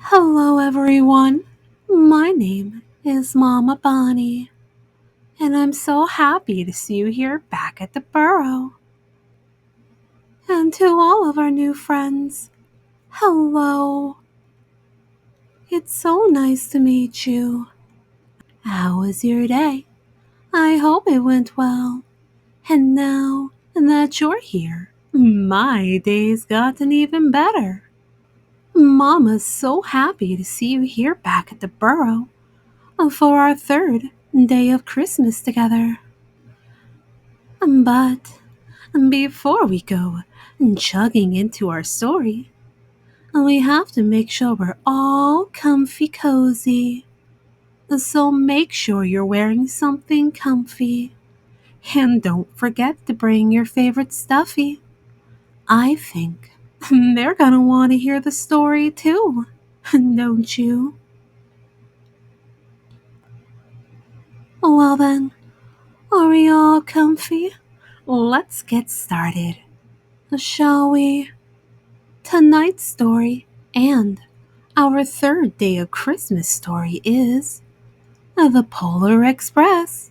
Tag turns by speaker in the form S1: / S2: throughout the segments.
S1: Hello, everyone. My name is Mama Bonnie, and I'm so happy to see you here back at the Burrow. And to all of our new friends, hello. It's so nice to meet you. How was your day? I hope it went well. And now that you're here, my day's gotten even better. Mama's so happy to see you here back at the Burrow for our third day of Christmas together. But before we go chugging into our story, we have to make sure we're all comfy cozy. So make sure you're wearing something comfy. And don't forget to bring your favorite stuffy. I think they're gonna want to hear the story too, don't you? Well then, are we all comfy? Let's get started, shall we? Tonight's story and our third day of Christmas story is The Polar Express.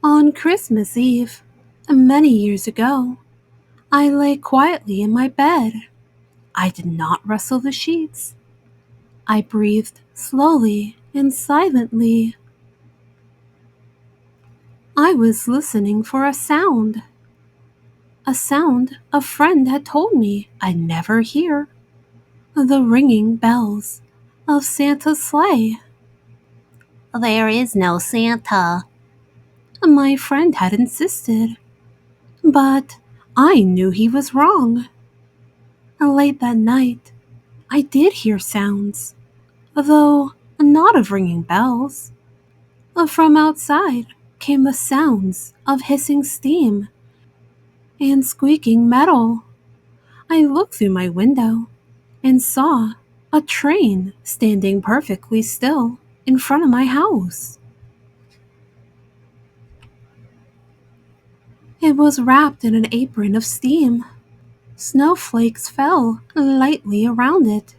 S1: On Christmas Eve, many years ago, I lay quietly in my bed. I did not rustle the sheets. I breathed slowly and silently. I was listening for a sound a friend had told me I'd never hear. The ringing bells of Santa's sleigh.
S2: There is no Santa.
S1: My friend had insisted, but I knew he was wrong. Late that night, I did hear sounds, though not of ringing bells. From outside came the sounds of hissing steam and squeaking metal. I looked through my window and saw a train standing perfectly still in front of my house. It was wrapped in an apron of steam. Snowflakes fell lightly around it.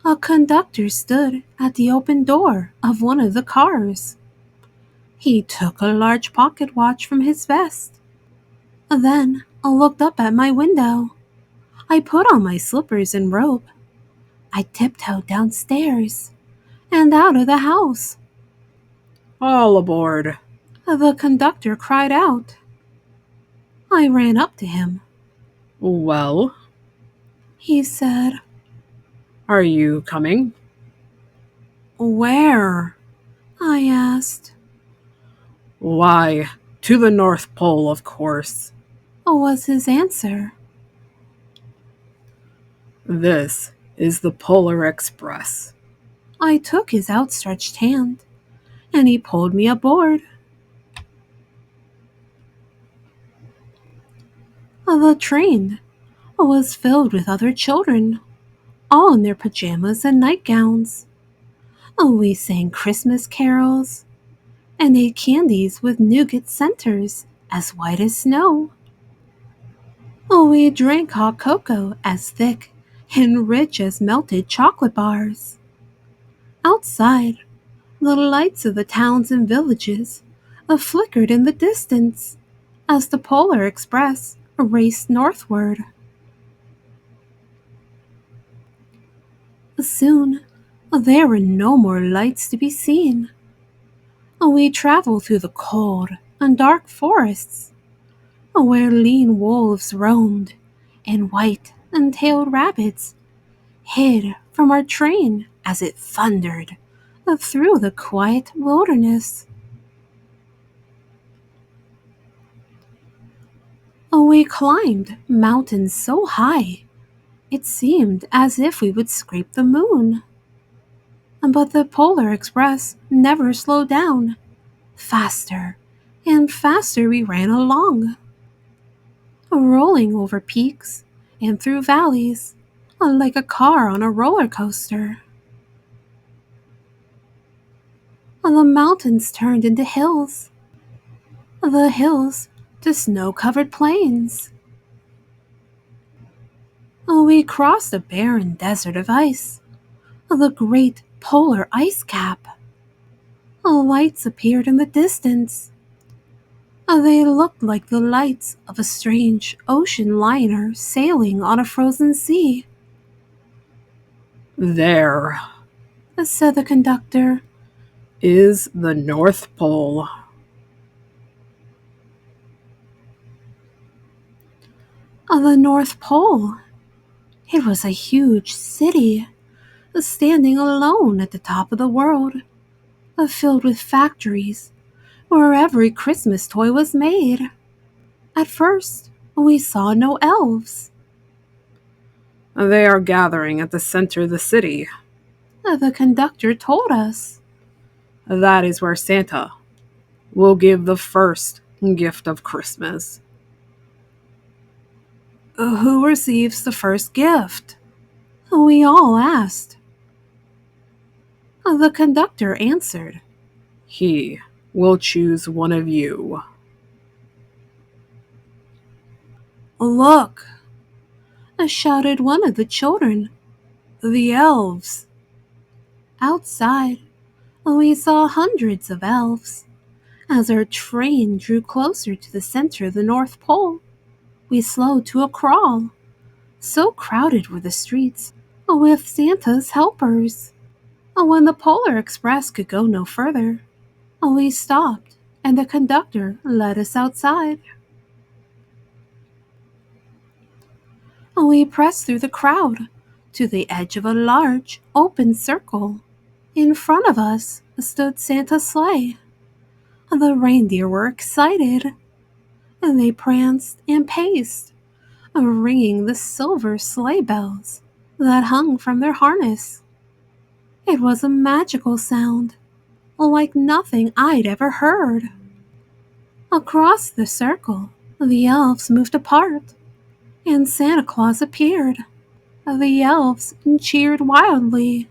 S1: A conductor stood at the open door of one of the cars. He took a large pocket watch from his vest. Then I looked up at my window. I put on my slippers and robe. I tiptoed downstairs and out of the house.
S3: All aboard.
S1: The conductor cried out. I ran up to him.
S3: Well,
S1: He said,
S3: are you coming?
S1: "Where?" I asked.
S3: Why, to the North Pole, of course.
S1: Was his answer.
S3: This is the Polar Express.
S1: I took his outstretched hand, and he pulled me aboard. The train was filled with other children, all in their pajamas and nightgowns. We sang Christmas carols and ate candies with nougat centers as white as snow. We drank hot cocoa as thick and rich as melted chocolate bars. Outside, the lights of the towns and villages flickered in the distance as the Polar Express raced northward. Soon, there were no more lights to be seen. We traveled through the cold and dark forests, where lean wolves roamed and white and tailed rabbits hid from our train as it thundered through the quiet wilderness. We climbed mountains so high it seemed as if we would scrape the moon. But the Polar Express never slowed down. Faster and faster we ran along, rolling over peaks and through valleys like a car on a roller coaster. The mountains turned into hills, the hills to snow-covered plains. We crossed a barren desert of ice, the great polar ice cap. Lights appeared in the distance. They looked like the lights of a strange ocean liner sailing on a frozen sea.
S3: There
S1: Said the conductor.
S3: is the North Pole.
S1: The North Pole. It was a huge city, standing alone at the top of the world, filled with factories where every Christmas toy was made. At first, we saw no elves.
S3: They are gathering at the center of the city.
S1: The conductor told us.
S3: That is where Santa will give the first gift of Christmas.
S1: Who receives the first gift? We all asked. The conductor answered.
S3: He will choose one of you.
S1: Look, shouted one of the children. The elves. Outside, we saw hundreds of elves. As our train drew closer to the center of the North Pole, we slowed to a crawl. So crowded were the streets with Santa's helpers. When the Polar Express could go no further, we stopped and the conductor led us outside. We pressed through the crowd to the edge of a large, open circle. In front of us stood Santa's sleigh. The reindeer were excited, and they pranced and paced, ringing the silver sleigh bells that hung from their harness. It was a magical sound, like nothing I'd ever heard. Across the circle, the elves moved apart, and Santa Claus appeared. The elves cheered wildly.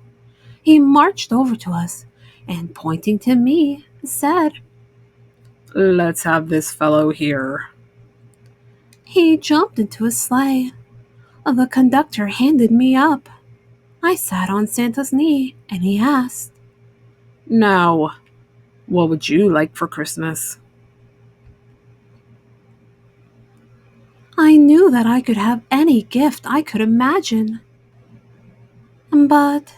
S1: He marched over to us and, pointing to me, said,
S3: Let's have this fellow here.
S1: He jumped into his sleigh. The conductor handed me up. I sat on Santa's knee, and he asked,
S3: Now, what would you like for Christmas?
S1: I knew that I could have any gift I could imagine. But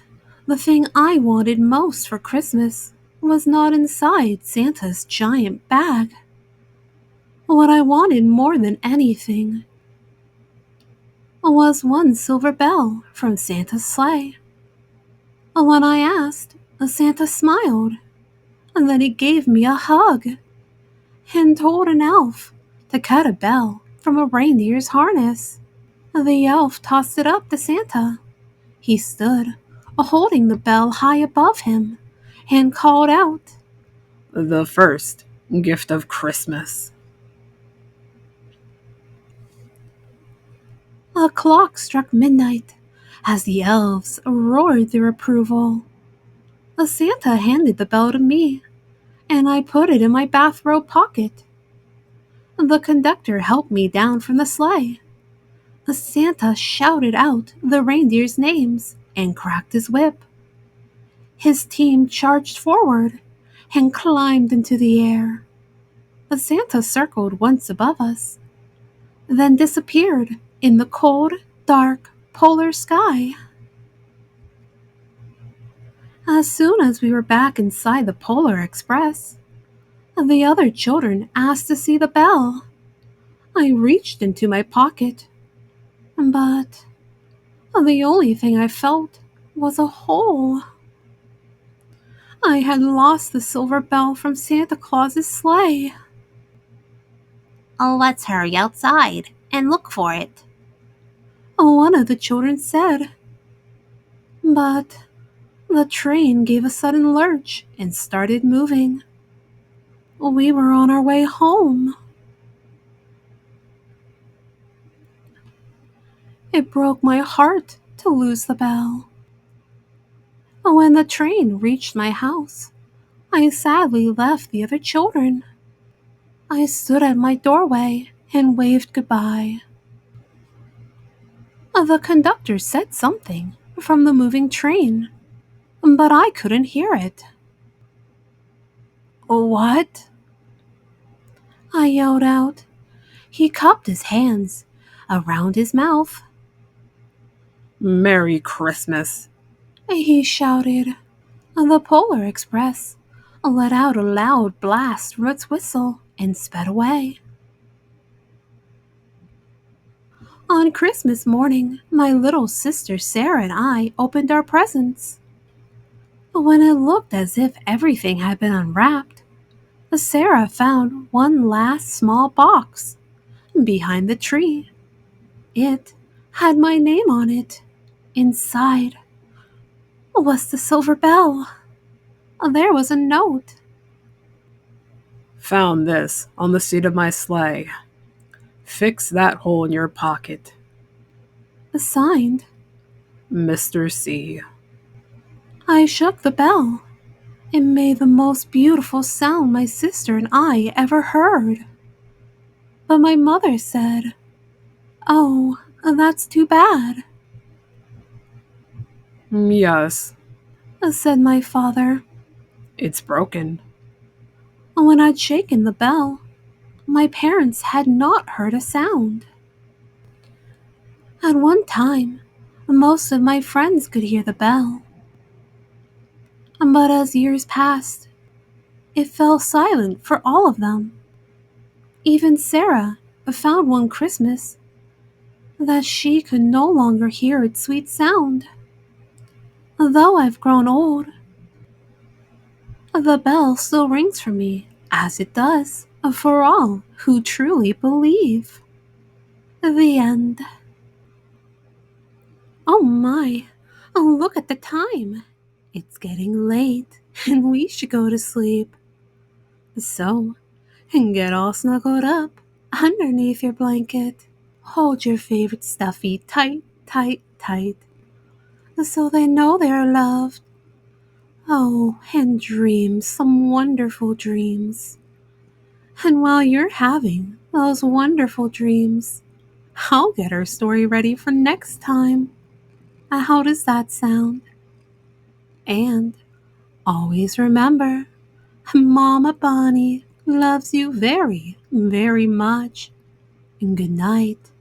S1: the thing I wanted most for Christmas was not inside Santa's giant bag. What I wanted more than anything was one silver bell from Santa's sleigh. When I asked, Santa smiled, and then he gave me a hug and told an elf to cut a bell from a reindeer's harness. The elf tossed it up to Santa. He stood, holding the bell high above him, and called out,
S3: The first gift of Christmas.
S1: A clock struck midnight as the elves roared their approval. Santa handed the bell to me, and I put it in my bathrobe pocket. The conductor helped me down from the sleigh. Santa shouted out the reindeers' names and cracked his whip. His team charged forward and climbed into the air. Santa circled once above us, then disappeared in the cold, dark, polar sky. As soon as we were back inside the Polar Express, the other children asked to see the bell. I reached into my pocket, but the only thing I felt was a hole. I had lost the silver bell from Santa Claus's sleigh.
S2: Let's hurry outside and look for it.
S1: One of the children said. But the train gave a sudden lurch and started moving. We were on our way home. It broke my heart to lose the bell. When the train reached my house, I sadly left the other children. I stood at my doorway and waved goodbye. The conductor said something from the moving train, but I couldn't hear it. What? I yelled out. He cupped his hands around his mouth.
S3: Merry Christmas.
S1: He shouted. The Polar Express let out a loud blast from its whistle and sped away. On Christmas morning, my little sister Sarah and I opened our presents. When it looked as if everything had been unwrapped, Sarah found one last small box behind the tree. It had my name on it. Inside was the silver bell. There was a note.
S3: Found this on the seat of my sleigh. Fix that hole in your pocket.
S1: Signed.
S3: Mr. C.
S1: I shook the bell. It made the most beautiful sound my sister and I ever heard. But my mother said, "Oh, that's too bad,"
S3: Yes,
S1: said my father.
S3: it's broken.
S1: When I'd shaken the bell, my parents had not heard a sound. At one time, most of my friends could hear the bell. But as years passed, it fell silent for all of them. Even Sarah found one Christmas that she could no longer hear its sweet sound. Though I've grown old, the bell still rings for me, as it does for all who truly believe. The end. Oh my, look at the time. It's getting late and we should go to sleep. So, get all snuggled up underneath your blanket. Hold your favorite stuffy tight, tight, tight, so they know they are loved. Oh, and dream some wonderful dreams. And while you're having those wonderful dreams, I'll get our story ready for next time. How does that sound? And always remember, Mama Bonnie loves you very, very much. And good night.